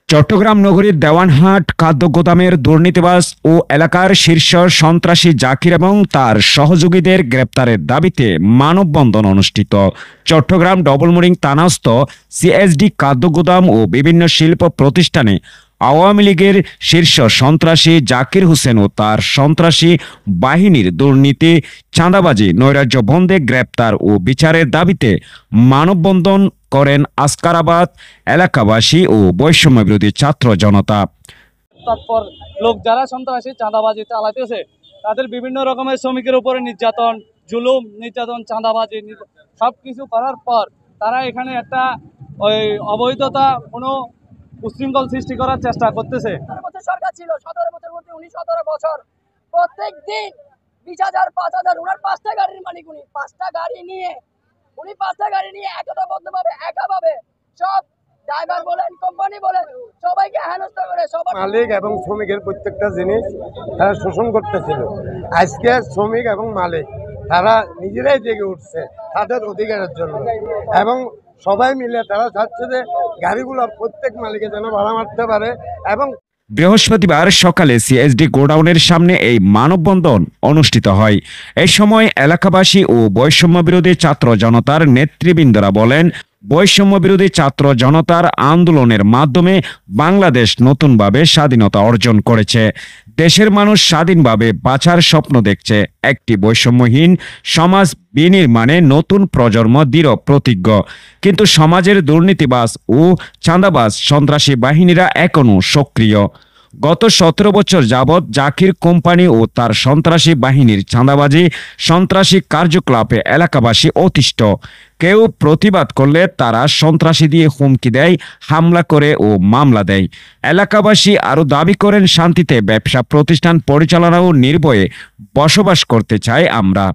চট্টগ্রাম নগরীর দেওয়ানহাট খাদ্য গোদামের দুর্নীতিবাজ ও এলাকার শীর্ষ সন্ত্রাসী জাকির এবং তার সহযোগীদের গ্রেপ্তারের দাবিতে মানববন্ধন অনুষ্ঠিত। চট্টগ্রাম ডবলমুরিং থানাস্থ সিএসডি খাদ্য গোদাম ও বিভিন্ন শিল্প প্রতিষ্ঠানে আওয়ামী লীগের শীর্ষ সন্ত্রাসী জাকির হোসেন ও তার সন্ত্রাসী বাহিনীর দুর্নীতি, চাঁদাবাজি, নৈরাজ্য বন্ধে গ্রেপ্তার ও বিচারের দাবিতে মানববন্ধন করেন আসকারাবাদ এলাকাবাসী ও বৈষম্য বিরোধী ছাত্র জনতা। তৎপর লোক যারা সন্ত্রাসী চাঁদাবাজি চালাতেছে তাদের বিভিন্ন রকমের শ্রমিকের উপরে নির্যাতন, জুলুম, নির্যাতন, চাঁদাবাজি সবকিছু করার পর তারা এখানে একটা অবৈধতা কোনো উচ্ছৃঙ্খল সৃষ্টি করার চেষ্টা করতেছে। সরকার ছিল 17 বছর মধ্যে 17 বছর প্রত্যেক দিন 20,000 5,000 ওনার 5টা গাড়ির মালিক, উনি 5টা গাড়ি নিয়ে একতাবদ্ধভাবে একাভাবে সব ড্রাইভার বলেন, কোম্পানি বলেন, সবাইকে হেনস্থা করে মালিক এবং শ্রমিকের প্রত্যেকটা জিনিস তারা শোষণ করতেছিল। আজকে শ্রমিক এবং মালিক তারা নিজেরাই জেগে উঠছে তাদের অধিকারের জন্য এবং সবাই মিলে তারা চাচ্ছে যে গাড়িগুলো প্রত্যেক মালিকে যেন ভাড়া মারতে পারে। এবং বৃহস্পতিবার সকালে সিএসডি গোডাউনের সামনে এই মানববন্ধন অনুষ্ঠিত হয়। এই সময় এলাকাবাসী ও বৈষম্য বিরোধী ছাত্র জনতার নেতৃবৃন্দরা বলেন, বৈষম্য বিরোধী ছাত্র জনতার আন্দোলনের মাধ্যমে বাংলাদেশ নতুনভাবে স্বাধীনতা অর্জন করেছে। দেশের মানুষ স্বাধীনভাবে বাঁচার স্বপ্ন দেখছে। একটি বৈষম্যহীন সমাজ বিনির্মাণে নতুন প্রজন্ম দৃঢ় প্রতিজ্ঞ। কিন্তু সমাজের দুর্নীতিবাজ ও চাঁদাবাজ সন্ত্রাসী বাহিনীরা এখনও সক্রিয়। গত 17 বছর যাবৎ জাকির কোম্পানি ও তার সন্ত্রাসী বাহিনীর চাঁদাবাজি সন্ত্রাসী কার্যকলাপে এলাকাবাসী অতিষ্ঠ। কেউ প্রতিবাদ করলে তারা সন্ত্রাসী দিয়ে হুমকি দেয়, হামলা করে ও মামলা দেয়। এলাকাবাসী আরও দাবি করেন, শান্তিতে ব্যবসা প্রতিষ্ঠান পরিচালনা ও নির্ভয়ে বসবাস করতে চাই আমরা।